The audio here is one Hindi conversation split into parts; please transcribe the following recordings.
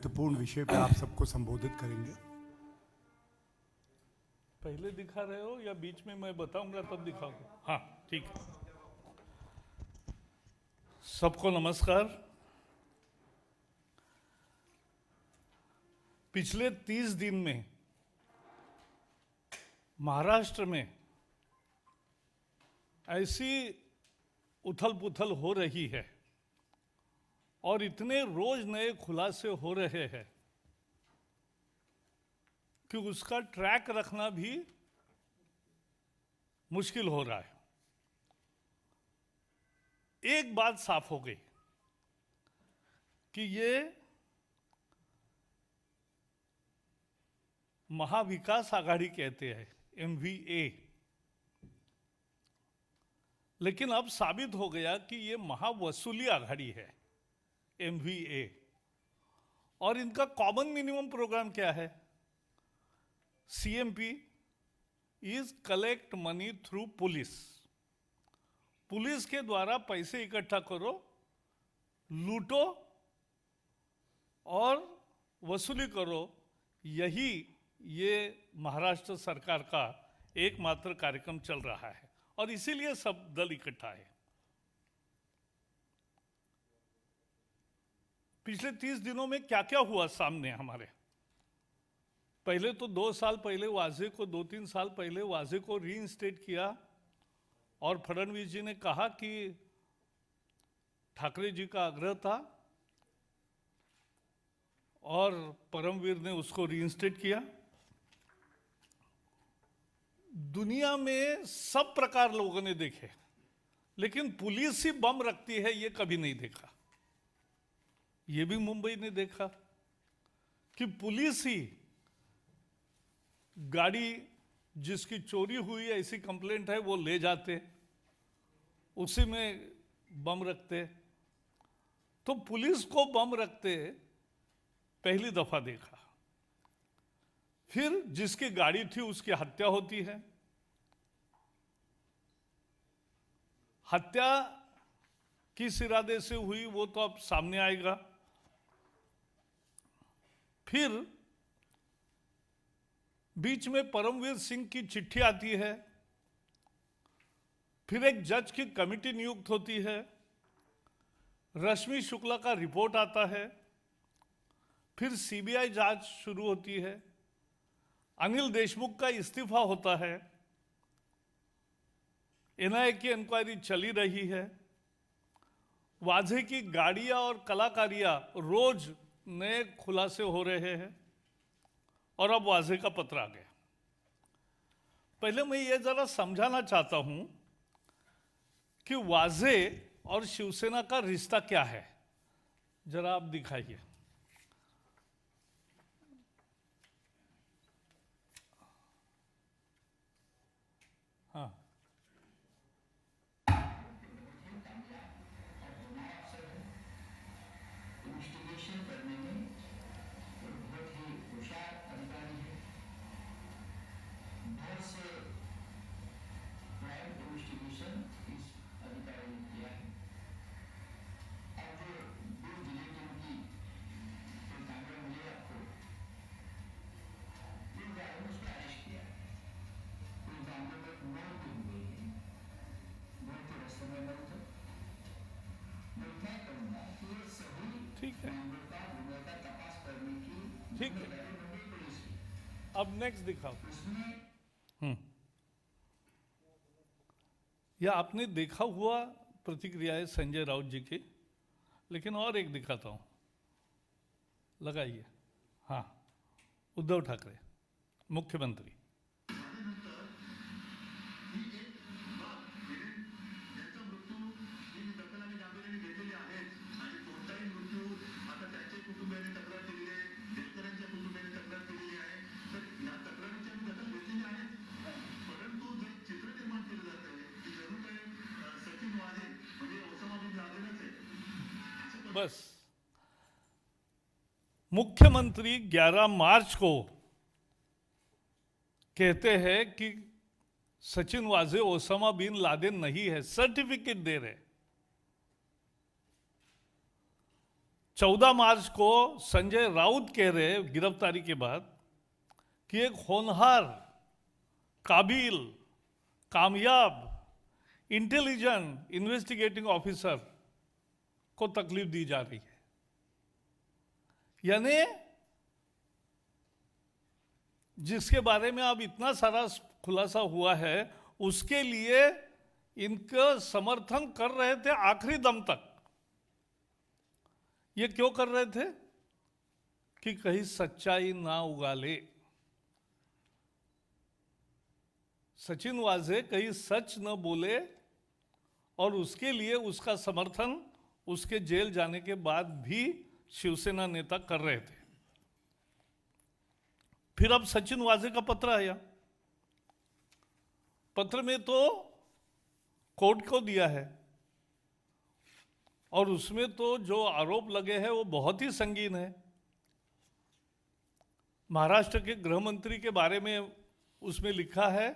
महत्वपूर्ण विषय पर आप सबको संबोधित करेंगे। पहले दिखा रहे हो या बीच में मैं बताऊंगा तब दिखाऊंगा? हाँ, ठीक है। सबको नमस्कार। पिछले 30 दिन में महाराष्ट्र में ऐसी उथल पुथल हो रही है और इतने रोज नए खुलासे हो रहे हैं कि उसका ट्रैक रखना भी मुश्किल हो रहा है। एक बात साफ हो गई कि ये महाविकास आघाड़ी कहते हैं, MVA, लेकिन अब साबित हो गया कि ये महावसूली आघाड़ी है, MVA। और इनका कॉमन मिनिमम प्रोग्राम क्या है? CMP is collect money through police. Police के द्वारा पैसे इकट्ठा करो, लूटो और वसूली करो। यही ये महाराष्ट्र सरकार का एकमात्र कार्यक्रम चल रहा है और इसीलिए सब दल इकट्ठा है। पिछले 30 दिनों में क्या क्या हुआ सामने हमारे? पहले तो 2 साल पहले वाजे को, 2-3 साल पहले वाजे को रीइंस्टेट किया और फडणवीस जी ने कहा कि ठाकरे जी का आग्रह था और परमवीर ने उसको रीइंस्टेट किया। दुनिया में सब प्रकार लोगों ने देखे, लेकिन पुलिस ही बम रखती है ये कभी नहीं देखा। ये भी मुंबई ने देखा कि पुलिस ही गाड़ी जिसकी चोरी हुई ऐसी कंप्लेंट है वो ले जाते, उसी में बम रखते। तो पुलिस को बम रखते पहली दफा देखा। फिर जिसकी गाड़ी थी उसकी हत्या होती है। हत्या किस इरादे से हुई वो तो अब सामने आएगा। फिर बीच में परमवीर सिंह की चिट्ठी आती है। फिर एक जज की कमेटी नियुक्त होती है। रश्मि शुक्ला का रिपोर्ट आता है। फिर CBI जांच शुरू होती है। अनिल देशमुख का इस्तीफा होता है। NIA की इंक्वायरी चली रही है। वाजे की गाड़ियां और कलाकारियां रोज नए खुलासे हो रहे हैं और अब वाजे का पत्र आ गया। पहले मैं ये जरा समझाना चाहता हूं कि वाजे और शिवसेना का रिश्ता क्या है। जरा आप दिखाइए। हाँ, इन्वेस्टिगेशन करने में बहुत ही होशियार अधिकारी है। बहुत से क्राइम इन्वेस्टिगेशन इस अधिकारी ने किया है। अब जो 2 जिले की उनकी जानकारी मिली आपको, इन गाड़ियों ने उसको अरेस्ट किया। कुछ जानवरों में मौत हो गई है। बहुत ही रास्ते में मौत है। मैं क्या करूँगा कि ये सभी ठीक है, मामलों का तपास करने की ठीक है। मुंबई पुलिस की अब नेक्स्ट दिखाओ। उसमें यह आपने देखा हुआ प्रतिक्रिया है संजय राउत जी की, लेकिन और एक दिखाता हूं, लगाइए। हाँ, उद्धव ठाकरे मुख्यमंत्री। बस मुख्यमंत्री 11 मार्च को कहते हैं कि सचिन वाजे ओसामा बिन लादेन नहीं है, सर्टिफिकेट दे रहे। 14 मार्च को संजय राउत कह रहे गिरफ्तारी के बाद कि एक होनहार, काबिल, कामयाब, इंटेलिजेंट इन्वेस्टिगेटिंग ऑफिसर को तकलीफ दी जा रही है। यानी जिसके बारे में अब इतना सारा खुलासा हुआ है, उसके लिए इनका समर्थन कर रहे थे आखिरी दम तक। ये क्यों कर रहे थे? कि कहीं सच्चाई ना उगाले। सचिन वाजे कहीं सच न बोले, और उसके लिए उसका समर्थन उसके जेल जाने के बाद भी शिवसेना नेता कर रहे थे। फिर अब सचिन वाजे का पत्र आया। पत्र में तो कोर्ट को दिया है, और उसमें तो जो आरोप लगे हैं वो बहुत ही संगीन है। महाराष्ट्र के गृह मंत्री के बारे में उसमें लिखा है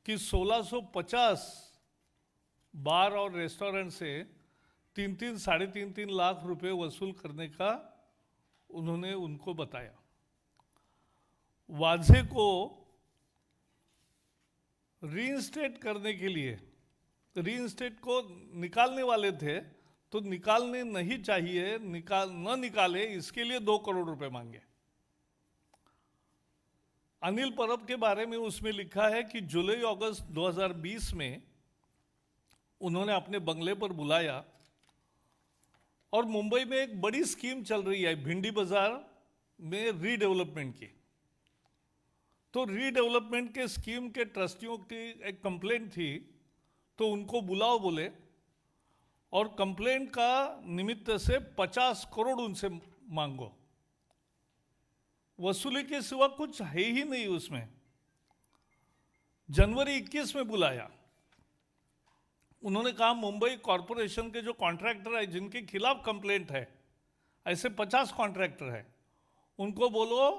कि 1650 बार और रेस्टोरेंट से 3-3, साढ़े 3 लाख रुपए वसूल करने का उन्होंने उनको बताया। वाजे को रीइंस्टेट करने के लिए, रीइंस्टेट को निकालने वाले थे, तो निकालने नहीं चाहिए, न निकाले, इसके लिए 2 करोड़ रुपए मांगे। अनिल परब के बारे में उसमें लिखा है कि जुलाई अगस्त 2020 में उन्होंने अपने बंगले पर बुलाया, और मुंबई में एक बड़ी स्कीम चल रही है भिंडी बाजार में रीडेवलपमेंट की। तो रीडेवलपमेंट के स्कीम के ट्रस्टियों की एक कंप्लेंट थी, तो उनको बुलाओ बोले, और कंप्लेंट का निमित्त से 50 करोड़ उनसे मांगो। वसूली के सिवा कुछ है ही नहीं उसमें। जनवरी 21 में बुलाया। उन्होंने कहा मुंबई कॉरपोरेशन के जो कॉन्ट्रैक्टर है जिनके खिलाफ कंप्लेंट है, ऐसे 50 कॉन्ट्रैक्टर है, उनको बोलो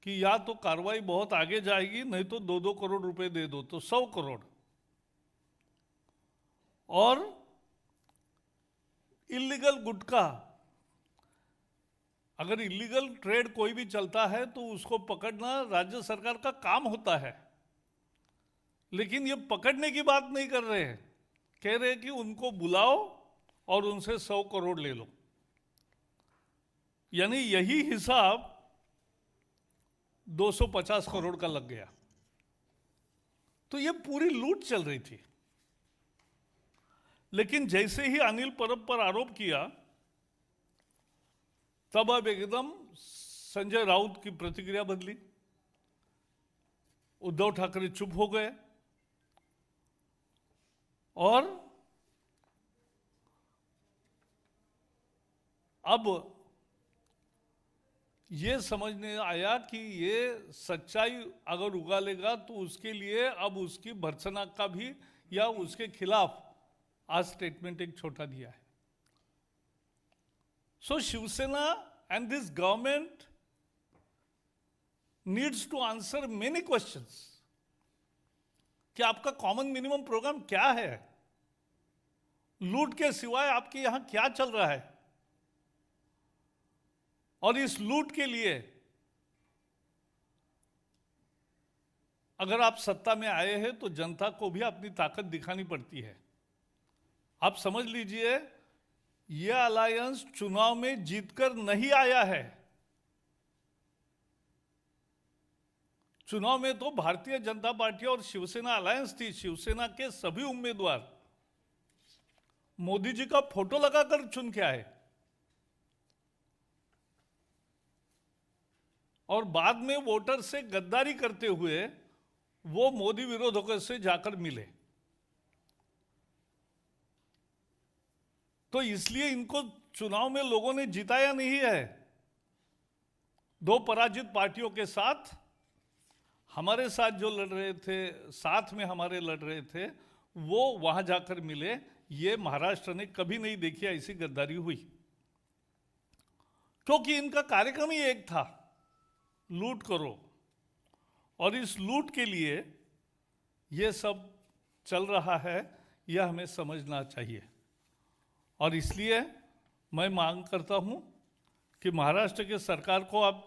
कि या तो कार्रवाई बहुत आगे जाएगी, नहीं तो 2-2 करोड़ रुपए दे दो, तो 100 करोड़। और इलीगल गुटखा, अगर इलीगल ट्रेड कोई भी चलता है तो उसको पकड़ना राज्य सरकार का काम होता है, लेकिन ये पकड़ने की बात नहीं कर रहे हैं। कह रहे हैं कि उनको बुलाओ और उनसे 100 करोड़ ले लो। यानी यही हिसाब 250 करोड़ का लग गया। तो ये पूरी लूट चल रही थी। लेकिन जैसे ही अनिल परब पर आरोप किया, तब अब एकदम संजय राउत की प्रतिक्रिया बदली। उद्धव ठाकरे चुप हो गए, और अब ये समझने आया कि ये सच्चाई अगर उगालेगा तो उसके लिए अब उसकी भर्त्सना का भी, या उसके खिलाफ आज स्टेटमेंट एक छोटा दिया है। So Shivsena and this government needs to answer many questions कि आपका कॉमन मिनिमम प्रोग्राम क्या है, लूट के सिवाय आपके यहां क्या चल रहा है, और इस लूट के लिए अगर आप सत्ता में आए हैं तो जनता को भी अपनी ताकत दिखानी पड़ती है। आप समझ लीजिए, यह अलायंस चुनाव में जीतकर नहीं आया है। चुनाव में तो भारतीय जनता पार्टी और शिवसेना अलायंस थी। शिवसेना के सभी उम्मीदवार मोदी जी का फोटो लगाकर चुन के आए, और बाद में वोटर से गद्दारी करते हुए वो मोदी विरोधकों से जाकर मिले। तो इसलिए इनको चुनाव में लोगों ने जिताया नहीं है। 2 पराजित पार्टियों के साथ, हमारे साथ जो लड़ रहे थे, साथ में हमारे लड़ रहे थे, वो वहां जाकर मिले। ये महाराष्ट्र ने कभी नहीं देखी ऐसी गद्दारी हुई, क्योंकि इनका कार्यक्रम ही एक था, लूट करो। और इस लूट के लिए ये सब चल रहा है, यह हमें समझना चाहिए। और इसलिए मैं मांग करता हूं कि महाराष्ट्र के सरकार को अब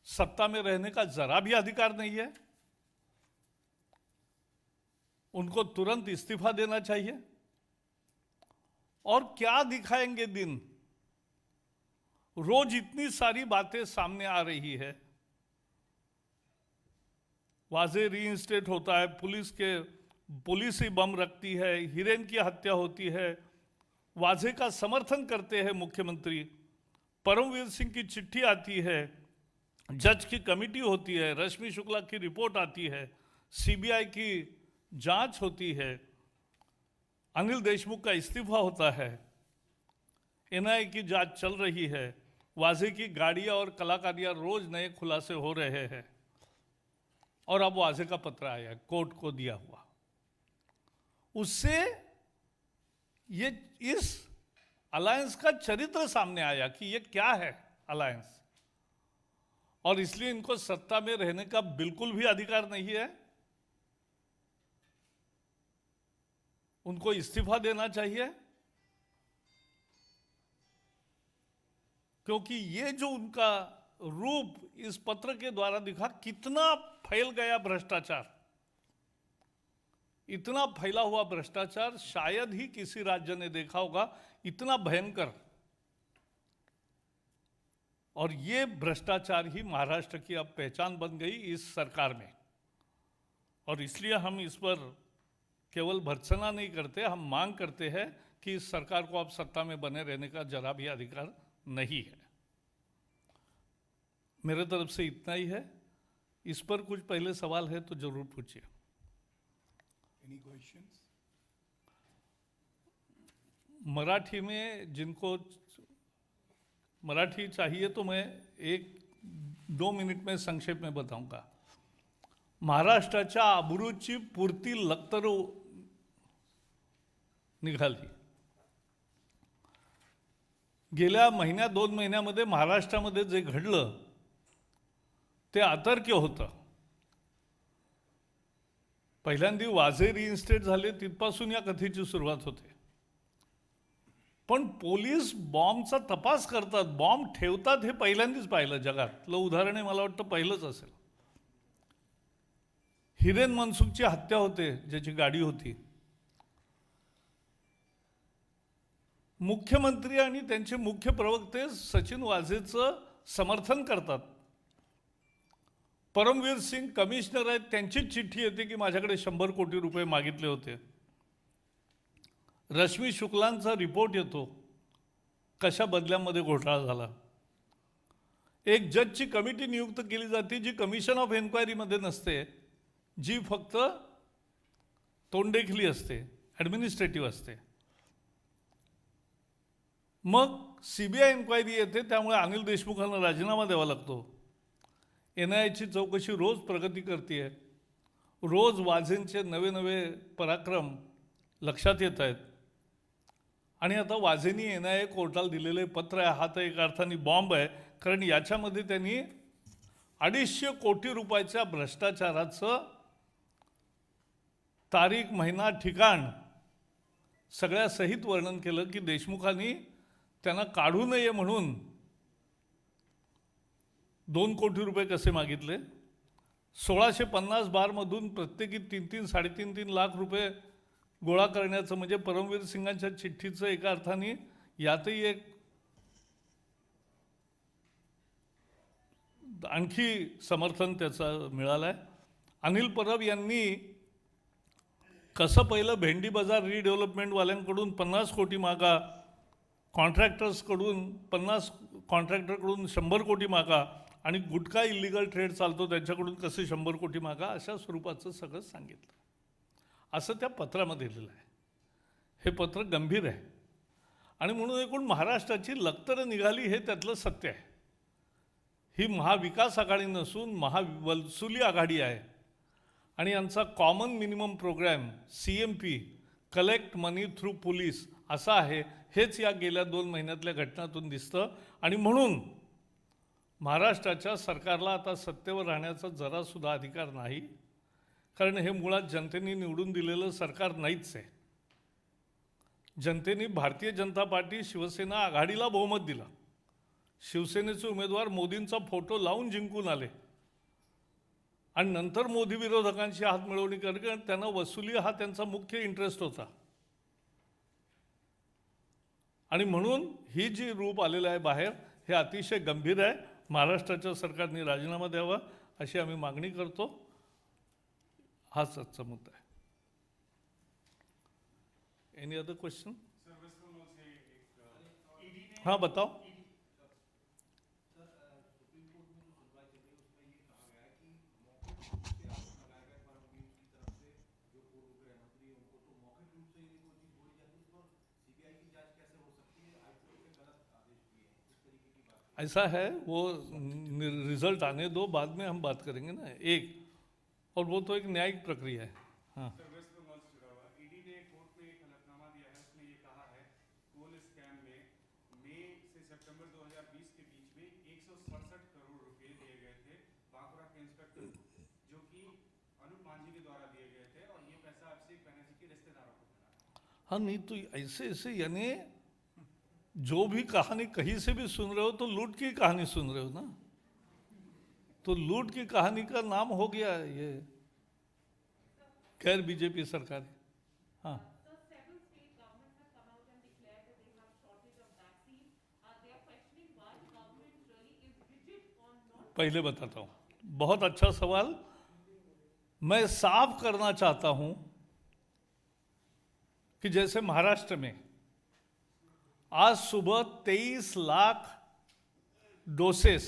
सत्ता में रहने का जरा भी अधिकार नहीं है, उनको तुरंत इस्तीफा देना चाहिए। और क्या दिखाएंगे दिन, रोज इतनी सारी बातें सामने आ रही है। वाजे रीइंस्टेट होता है, पुलिस ही बम रखती है, हिरेन की हत्या होती है, वाजे का समर्थन करते हैं मुख्यमंत्री, परमवीर सिंह की चिट्ठी आती है, जज की कमेटी होती है, रश्मि शुक्ला की रिपोर्ट आती है, सीबीआई की जांच होती है, अनिल देशमुख का इस्तीफा होता है, एनआईए की जांच चल रही है, वाजे की गाड़ियां और कलाकारियां रोज नए खुलासे हो रहे हैं, और अब वाजे का पत्र आया कोर्ट को दिया हुआ। उससे ये इस अलायंस का चरित्र सामने आया कि ये क्या है अलायंस, और इसलिए इनको सत्ता में रहने का बिल्कुल भी अधिकार नहीं है। उनको इस्तीफा देना चाहिए, क्योंकि ये जो उनका रूप इस पत्र के द्वारा दिखा, कितना फैल गया भ्रष्टाचार, इतना फैला हुआ भ्रष्टाचार शायद ही किसी राज्य ने देखा होगा, इतना भयंकर। और ये भ्रष्टाचार ही महाराष्ट्र की अब पहचान बन गई इस सरकार में, और इसलिए हम इस पर केवल भर्त्सना नहीं करते, हम मांग करते हैं कि इस सरकार को अब सत्ता में बने रहने का जरा भी अधिकार नहीं है। मेरे तरफ से इतना ही है। इस पर कुछ पहले सवाल है तो जरूर पूछिए। Any questions? मराठी में जिनको मराठी चाहिए तो मैं 1-2 मिनिट में संक्षेप में बताऊंगा। महाराष्ट्राच्या अब्रूची पुरती लक्तर निघाली। गेल्या महिन्या 2 महिन्यामध्ये महाराष्ट्रामध्ये जे घडलं ते अतर्क्य होतं। पहिल्यांदा वाजे रिइन्स्टेट झाले, तिथपासून या कथेची सुरुवात होते। पण पोलीस बॉम्बचा तपास करतात, बॉम्ब ठेवतात हे पहिल्यांदाच पाहिलं जगातलं उदाहरण आहे, मला वाटतं पहिलंच असेल। हिरेन मनसुखची हत्या होते, ज्याची गाडी होती। मुख्यमंत्री आणि त्यांचे मुख्य प्रवक्ते सचिन वाझेचं समर्थन करतात। परमवीर सिंग कमिशनर आहेत, त्यांचीच चिठ्ठी येते की माझ्याकडे 100 कोटी रुपये मागितले होते। रश्मी शुक्लांचा रिपोर्ट येतो, कशा बदल्यांमध्ये घोटाळा झाला। एक जजची कमिटी नियुक्त केली जाते, जी कमिशन ऑफ एन्क्वायरीमध्ये नसते, जी फक्त तोंडेखली असते, ॲडमिनिस्ट्रेटिव्ह असते। मग सीबीआय एन्क्वायरी येते, त्यामुळे अनिल देशमुखांना राजीनामा द्यावा लागतो। एनआयएची चौकशी रोज प्रगती करते आहे, रोज वाझेंचे नवे नवे पराक्रम लक्षात येत आहेत। आणि आता वाझेंनी एनआयए कोर्टाला दिलेले पत्र आहे, हा तर एक अर्थाने बॉम्ब आहे, कारण याच्यामध्ये त्यांनी 250 कोटी रुपयाच्या भ्रष्टाचाराचं तारीख, महिना, ठिकाण सगळ्या सहित वर्णन केलं की देशमुखांनी त्यांना काढू नये म्हणून 2 कोटी रुपये कसे मागितले। 1650 बारमधून प्रत्येकी 3-3, 3.5-3 लाख रुपये गोळा करण्याचं म्हणजे परमवीर सिंगांच्या चिठ्ठीचं एका अर्थाने यातही एक आणखी समर्थन त्याचं मिळालं आहे। अनिल परब यांनी कसं पहिलं भेंडी बाजार रिडेव्हलपमेंटवाल्यांकडून 50 कोटी मागा, कॉन्ट्रॅक्टर्सकडून 50 कॉन्ट्रॅक्टरकडून 100 कोटी मागा, आणि गुटखा इलिगल ट्रेड चालतो त्यांच्याकडून कसे 100 कोटी मागा, अशा स्वरूपाचं सगळं सांगितलं। असं त्या पत्रामध्ये लिहिलं आहे। हे पत्र गंभीर आहे, आणि म्हणून एकूण महाराष्ट्राची लक्तर निघाली हे त्यातलं सत्य आहे। ही महाविकास आघाडी नसून महावलसुली आघाडी आहे, आणि यांचा common minimum program CMP, collect money through police, असा आहे। हेच या गेल्या 2 महिन्यातल्या घटनांतून दिसतं, आणि म्हणून महाराष्ट्राच्या सरकारला आता सत्तेवर राहण्याचा जरासुद्धा अधिकार नाही, कारण हे मुळात जनतेने निवडून दिलेलं सरकार नाहीच आहे। जनतेने भारतीय जनता पार्टी शिवसेना आघाडीला बहुमत दिलं. शिवसेनेचे उमेदवार मोदींचा फोटो लावून जिंकून आले आणि नंतर मोदी विरोधकांची हातमिळवणी करत त्यांना वसुली हा त्यांचा मुख्य इंटरेस्ट होता. आणि म्हणून ही जी रूप आलेलं आहे बाहेर हे अतिशय गंभीर आहे. महाराष्ट्राच्या सरकारने राजीनामा द्यावा अशी आम्ही मागणी करतो. हाच आजचा मुद्दा आहे. Any other question? हाँ बताओ. ऐसा है, वो रिजल्ट आने दो, बाद में हम बात करेंगे ना. एक और वो तो एक न्यायिक प्रक्रिया है. हाँ ईडी ने कोर्ट में एक हलफनामा दिया है. उसमें ये कहा है कोल स्कैम में मई से सितंबर 2020 के बीच में 167 करोड़ रुपए दिए गए थे बांकुरा के इंस्पेक्टर, जो कि अनूप मांझी के द्वारा दिए गए थे, और ये पैसा अभिषेक बनर्जी के रिश्तेदारों को मिला. हाँ नहीं तो ऐसे ऐसे यानी जो भी कहानी कहीं से भी सुन रहे हो तो लूट की कहानी सुन रहे हो ना. तो लूट की कहानी का नाम हो गया ये गैर बीजेपी सरकार. हाँ पहले बताता हूँ. बहुत अच्छा सवाल. मैं साफ करना चाहता हूँ कि जैसे महाराष्ट्र में आज सुबह 23 लाख डोसेस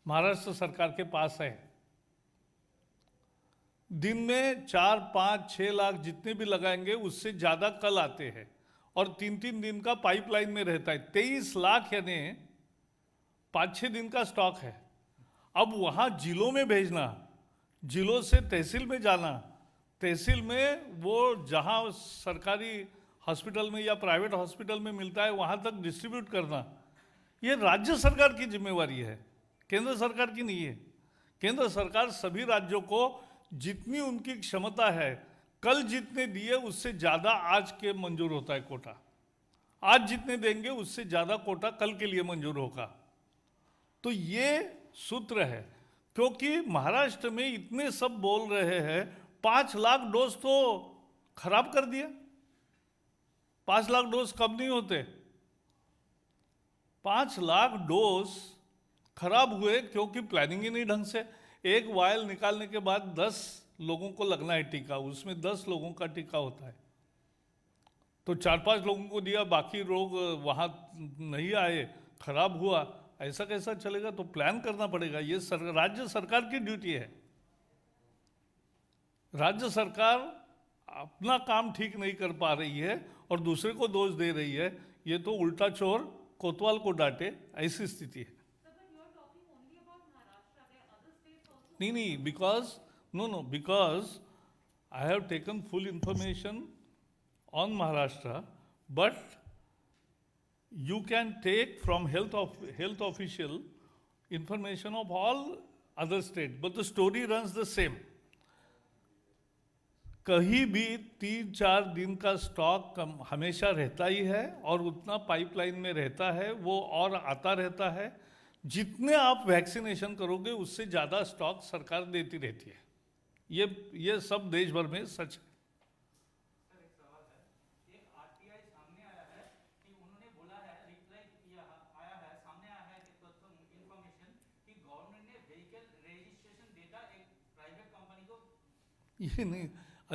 महाराष्ट्र सरकार के पास है. दिन में 4, 5, 6 लाख जितने भी लगाएंगे उससे ज़्यादा कल आते हैं और 3-3 दिन का पाइपलाइन में रहता है. 23 लाख यानी 5-6 दिन का स्टॉक है. अब वहाँ जिलों में भेजना, जिलों से तहसील में जाना, तहसील में वो जहाँ सरकारी हॉस्पिटल में या प्राइवेट हॉस्पिटल में मिलता है वहाँ तक डिस्ट्रीब्यूट करना, ये राज्य सरकार की जिम्मेवारी है, केंद्र सरकार की नहीं है. केंद्र सरकार सभी राज्यों को जितनी उनकी क्षमता है, कल जितने दिए उससे ज़्यादा आज के मंजूर होता है कोटा. आज जितने देंगे उससे ज़्यादा कोटा कल के लिए मंजूर होगा. तो ये सूत्र है. क्योंकि महाराष्ट्र में इतने सब बोल रहे हैं 5 लाख डोज तो खराब कर दिया. 5 लाख डोज कम नहीं होते. 5 लाख डोज खराब हुए क्योंकि प्लानिंग ही नहीं ढंग से. एक वायल निकालने के बाद 10 लोगों को लगना है टीका, उसमें 10 लोगों का टीका होता है. तो 4-5 लोगों को दिया, बाकी लोग वहाँ नहीं आए, खराब हुआ. ऐसा कैसा चलेगा? तो प्लान करना पड़ेगा. ये राज्य सरकार की ड्यूटी है. राज्य सरकार अपना काम ठीक नहीं कर पा रही है और दूसरे को दोष दे रही है. ये तो उल्टा चोर कोतवाल को डांटे, ऐसी स्थिति है. नहीं, because I have taken full information on Maharashtra, but you can take from health official information of all other states, but the story runs the same. कहीं भी 3-4 दिन का स्टॉक हमेशा रहता ही है और उतना पाइपलाइन में रहता है, वो और आता रहता है. जितने आप वैक्सीनेशन करोगे उससे ज़्यादा स्टॉक सरकार देती रहती है. ये सब देश भर में सच है. एक सवाल है. एक आरटीआई सामने आया है कि उन्होंने बोला है, रिप्लाई किया आया है, सामने आया है कि इंफॉर्मेशन कि गवर्नमेंट ने व्हीकल रजिस्ट्रेशन डेटा एक प्राइवेट कंपनी को. ये नहीं,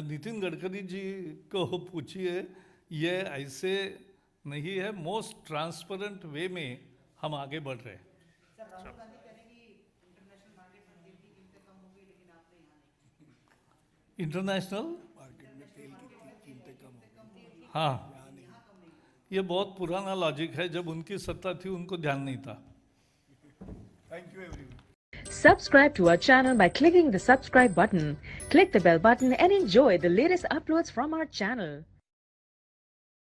नितिन गडकरी जी को पूछिए. ये ऐसे नहीं है. मोस्ट ट्रांसपेरेंट वे में हम आगे बढ़ रहे हैं. राहुल गांधी कह रहे हैं कि इंटरनेशनल मार्केट में तेल की कीमतें कम हो गई, लेकिन आपने यहाँ नहीं. इंटरनेशनल मार्केट में तेल की कीमतें कम हो गई. हाँ, ये बहुत पुराना लॉजिक है. जब उनकी सत्ता थी उनको ध्यान नहीं था. Thank you everyone. Subscribe to our channel by clicking the subscribe button. Click the bell button and enjoy the latest uploads from our channel.